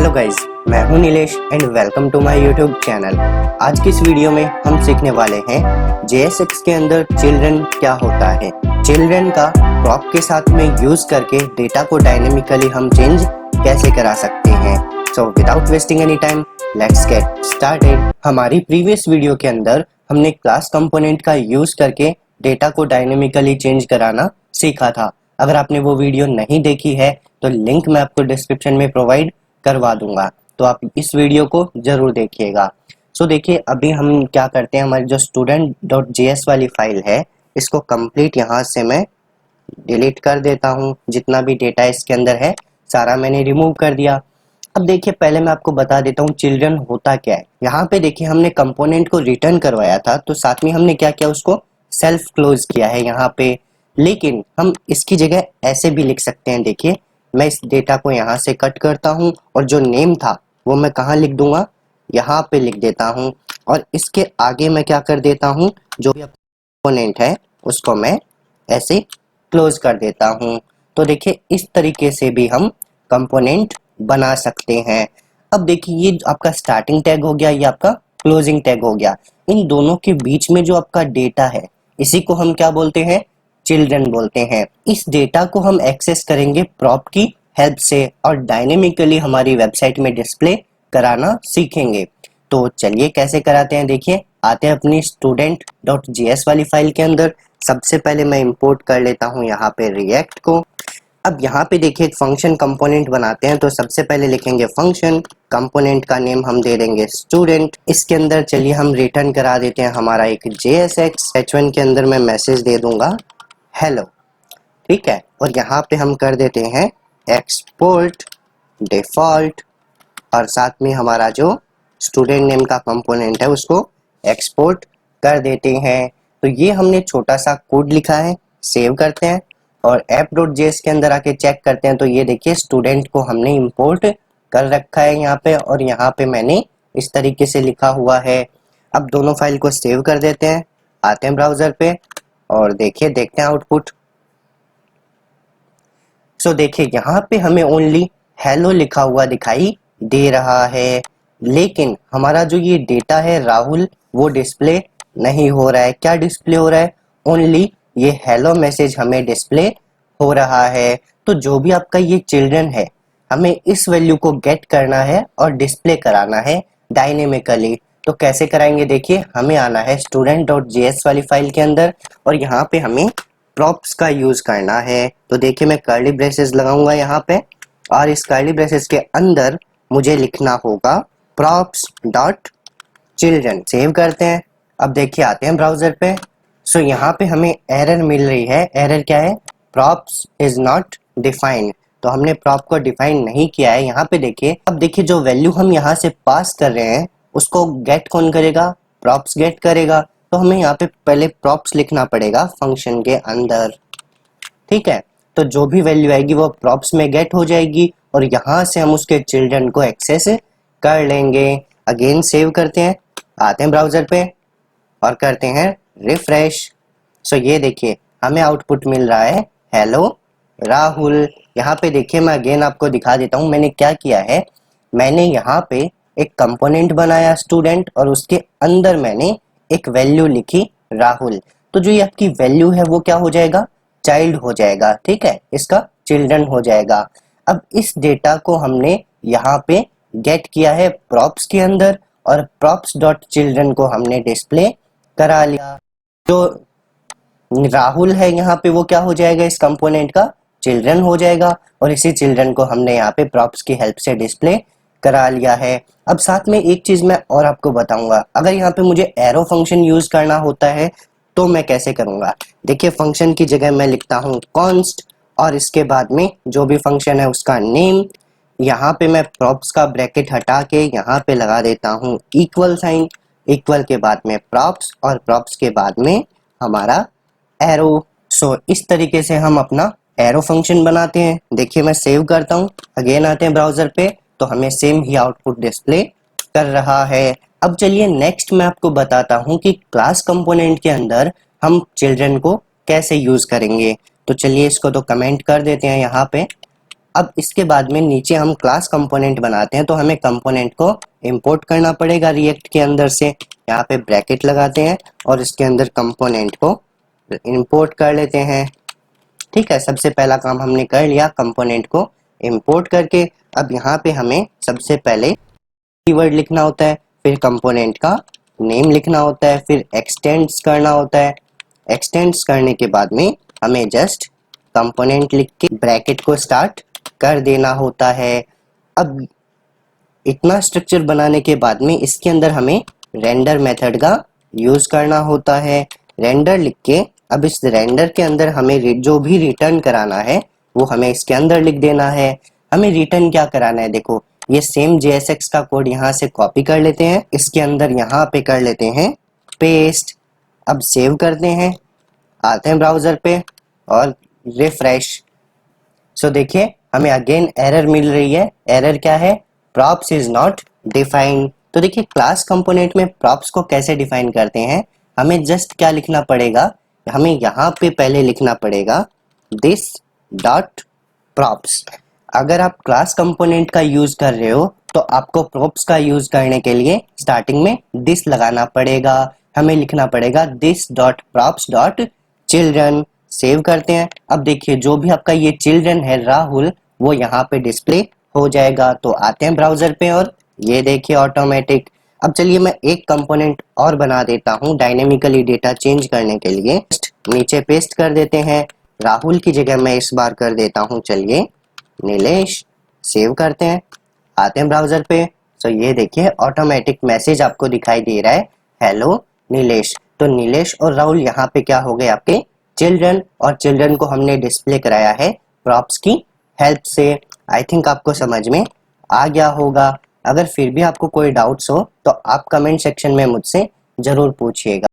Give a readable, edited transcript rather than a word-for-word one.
Hello guys, मैं हूं Nilesh and welcome to my YouTube channel. आज की इस वीडियो में हम सीखने वाले हैं JSX के अंदर चिल्ड्रन क्या होता है। चिल्ड्रन का प्रॉप के साथ में यूज करके डेटा को डायनेमिकली हम चेंज कैसे करा सकते हैं। So without wasting any time let's get started. हमारी प्रीवियस वीडियो के अंदर हमने क्लास कंपोनेंट का यूज करके डेटा को डायनेमिकली चेंज कराना सीखा था। अगर आपने वो वीडियो नहीं देखी है तो लिंक मैं आपको डिस्क्रिप्शन में प्रोवाइड करवा दूंगा, तो आप इस वीडियो को जरूर देखिएगा। सो देखिए, अभी हम क्या करते हैं, हमारी जो student.js वाली फाइल है इसको कंप्लीट यहाँ से मैं डिलीट कर देता हूँ। जितना भी डेटा इसके अंदर है सारा मैंने रिमूव कर दिया। अब देखिए, पहले मैं आपको बता देता हूँ चिल्ड्रन होता क्या है। यहाँ पे देखिए, हमने कंपोनेंट को रिटर्न करवाया था तो साथ में हमने क्या किया, उसको सेल्फ क्लोज किया है यहाँ पे। लेकिन हम इसकी जगह ऐसे भी लिख सकते हैं। देखिए, मैं इस डेटा को यहाँ से कट करता हूँ और जो नेम था वो मैं कहाँ लिख दूंगा, यहाँ पे लिख देता हूँ। और इसके आगे मैं क्या कर देता हूँ, जो भी कंपोनेंट है उसको मैं ऐसे क्लोज कर देता हूँ। तो देखिए, इस तरीके से भी हम कंपोनेंट बना सकते हैं। अब देखिए, ये आपका स्टार्टिंग टैग हो गया, ये आपका क्लोजिंग टैग हो गया। इन दोनों के बीच में जो आपका डेटा है इसी को हम क्या बोलते हैं, चिल्ड्रन बोलते हैं। इस डेटा को हम एक्सेस करेंगे प्रॉप की हेल्प से और डायनेमिकली हमारी वेबसाइट में डिस्प्ले कराना सीखेंगे। तो चलिए कैसे कराते हैं, देखिए। आते हैं अपनी student.js वाली फाइल के अंदर। सबसे पहले मैं इंपोर्ट कर लेता हूँ यहाँ पे रिएक्ट को। अब यहाँ पे देखिए, एक फंक्शन कंपोनेंट बनाते हैं। तो सबसे पहले लिखेंगे फंक्शन, कंपोनेंट का नेम हम दे देंगे स्टूडेंट। इसके अंदर चलिए हम रिटर्न करा देते हैं हमारा एक JSX। h1 के अंदर मैं मैसेज दे दूंगा हेलो, ठीक है। और यहाँ पे हम कर देते हैं एक्सपोर्ट डिफॉल्ट, और साथ में हमारा जो स्टूडेंट नेम का कंपोनेंट है उसको एक्सपोर्ट कर देते हैं। तो ये हमने छोटा सा कोड लिखा है, सेव करते हैं और app.js के अंदर आके चेक करते हैं। तो ये देखिए, स्टूडेंट को हमने इंपोर्ट कर रखा है यहाँ पे, और यहाँ पे मैंने इस तरीके से लिखा हुआ है। अब दोनों फाइल को सेव कर देते हैं, आते हैं ब्राउजर पे और देखिए, देखते हैं आउटपुट। सो देखिए, यहाँ पे हमें ओनली हेलो लिखा हुआ दिखाई दे रहा है, लेकिन हमारा जो ये डेटा है राहुल वो डिस्प्ले नहीं हो रहा है। क्या डिस्प्ले हो रहा है, ओनली ये हेलो मैसेज हमें डिस्प्ले हो रहा है। तो जो भी आपका ये चिल्ड्रन है, हमें इस वैल्यू को गेट करना है और डिस्प्ले कराना है डायनेमिकली। तो कैसे कराएंगे, देखिए, हमें आना है student.js वाली फाइल के अंदर और यहाँ पे हमें प्रॉप्स का यूज करना है। तो देखिए, मैं कर्ली ब्रेसेस लगाऊंगा यहाँ पे, और इस कर्ली ब्रेसेस के अंदर मुझे लिखना होगा प्रॉप्स डॉट चिल्ड्रन। सेव करते हैं। अब देखिए, आते हैं ब्राउजर पे। सो यहाँ पे हमें एरर मिल रही है। एरर क्या है, प्रॉप्स इज नॉट डिफाइंड। तो हमने प्रॉप को डिफाइन नहीं किया है यहाँ पे। देखिए, अब देखिए, जो वैल्यू हम यहाँ से पास कर रहे हैं उसको गेट कौन करेगा, प्रॉप्स गेट करेगा। तो हमें यहाँ पे पहले प्रॉप्स लिखना पड़ेगा फंक्शन के अंदर, ठीक है। तो जो भी वैल्यू आएगी वो प्रॉप्स में गेट हो जाएगी और यहाँ से हम उसके चिल्ड्रन को एक्सेस कर लेंगे। अगेन सेव करते हैं, आते हैं ब्राउजर पे और करते हैं रिफ्रेश। सो ये देखिए, हमें आउटपुट मिल रहा है हेलो राहुल। यहाँ पे देखिए, मैं अगेन आपको दिखा देता हूँ मैंने क्या किया है। मैंने यहाँ पे एक कंपोनेंट बनाया स्टूडेंट और उसके अंदर मैंने एक वैल्यू लिखी राहुल। तो जो ये आपकी वैल्यू है वो क्या हो जाएगा, चाइल्ड हो जाएगा, ठीक है, इसका चिल्ड्रन हो जाएगा। अब इस डेटा को हमने यहाँ पे गेट किया है प्रॉप्स के अंदर और प्रॉप्स डॉट चिल्ड्रन को हमने डिस्प्ले करा लिया। जो राहुल है यहाँ पे वो क्या हो जाएगा, इस कंपोनेंट का चिल्ड्रन हो जाएगा और इसी चिल्ड्रन को हमने यहाँ पे प्रॉप्स की हेल्प से डिस्प्ले करा लिया है। अब साथ में एक चीज मैं और आपको बताऊंगा, अगर यहाँ पे मुझे एरो फंक्शन यूज करना होता है तो मैं कैसे करूंगा। देखिए, फंक्शन की जगह मैं लिखता हूँ कॉन्स्ट और इसके बाद में जो भी फंक्शन है उसका नेम। यहाँ पे मैं प्रॉप्स का ब्रैकेट हटा के यहाँ पे लगा देता हूँ इक्वल साइन, इक्वल के बाद में प्रॉप्स और प्रॉप्स के बाद में हमारा एरो। सो इस तरीके से हम अपना एरो फंक्शन बनाते हैं। देखिए, मैं सेव करता हूँ, अगेन आते हैं ब्राउजर पे तो हमें सेम ही आउटपुट डिस्प्ले कर रहा है। अब चलिए नेक्स्ट मैं आपको बताता हूँ कि क्लास कंपोनेंट के अंदर हम चिल्ड्रन को कैसे यूज करेंगे। तो चलिए इसको तो कमेंट कर देते हैं यहाँ पे। अब इसके बाद में नीचे हम क्लास कंपोनेंट बनाते हैं, तो हमें कंपोनेंट को इंपोर्ट करना पड़ेगा रिएक्ट के अंदर से। यहाँ पे ब्रैकेट लगाते हैं और इसके अंदर कंपोनेंट को इंपोर्ट कर लेते हैं। ठीक है, सबसे पहला काम हमने कर लिया, कंपोनेंट को इंपोर्ट करके। अब यहाँ पे हमें सबसे पहले कीवर्ड लिखना होता है, फिर कंपोनेंट का नेम लिखना होता है, फिर एक्सटेंड्स करना होता है। एक्सटेंड्स करने के बाद में हमें जस्ट कंपोनेंट लिख के ब्रैकेट को स्टार्ट कर देना होता है। अब इतना स्ट्रक्चर बनाने के बाद में इसके अंदर हमें रेंडर मेथड का यूज करना होता है। रेंडर लिख के अब इस रेंडर के अंदर हमें जो भी रिटर्न कराना है वो हमें इसके अंदर लिख देना है। हमें रिटर्न क्या कराना है, देखो ये सेम JSX का कोड यहाँ से कॉपी कर लेते हैं, इसके अंदर यहाँ पे कर लेते हैं पेस्ट। अब सेव करते हैं, आते हैं ब्राउजर पे और रिफ्रेश। सो देखिए हमें अगेन एरर मिल रही है। एरर क्या है, प्रॉप्स इज नॉट डिफाइंड। तो देखिए क्लास कंपोनेंट में प्रॉप्स को कैसे डिफाइन करते हैं, हमें जस्ट क्या लिखना पड़ेगा, हमें यहाँ पे पहले लिखना पड़ेगा दिस डॉट प्रॉप्स। अगर आप क्लास कंपोनेंट का यूज कर रहे हो तो आपको प्रॉप्स का यूज करने के लिए स्टार्टिंग में दिस लगाना पड़ेगा। हमें लिखना पड़ेगा this dot props dot children. Save करते हैं। अब देखिए जो भी आपका ये चिल्ड्रन है राहुल, वो यहाँ पे डिस्प्ले हो जाएगा। तो आते हैं ब्राउजर पे और ये देखिए ऑटोमेटिक। अब चलिए मैं एक कंपोनेंट और बना देता हूँ डायनेमिकली डेटा चेंज करने के लिए। नीचे पेस्ट कर देते हैं, राहुल की जगह मैं इस बार कर देता हूँ चलिए नीलेश। सेव करते हैं, आते हैं ब्राउजर पे। तो ये देखिए ऑटोमेटिक मैसेज आपको दिखाई दे रहा है, हेलो नीलेश। तो नीलेश और राहुल यहाँ पे क्या हो गए, आपके चिल्ड्रन, और चिल्ड्रन को हमने डिस्प्ले कराया है प्रॉप्स की हेल्प से। आई थिंक आपको समझ में आ गया होगा। अगर फिर भी आपको कोई डाउट्स हो तो आप कमेंट सेक्शन में मुझसे जरूर पूछिएगा।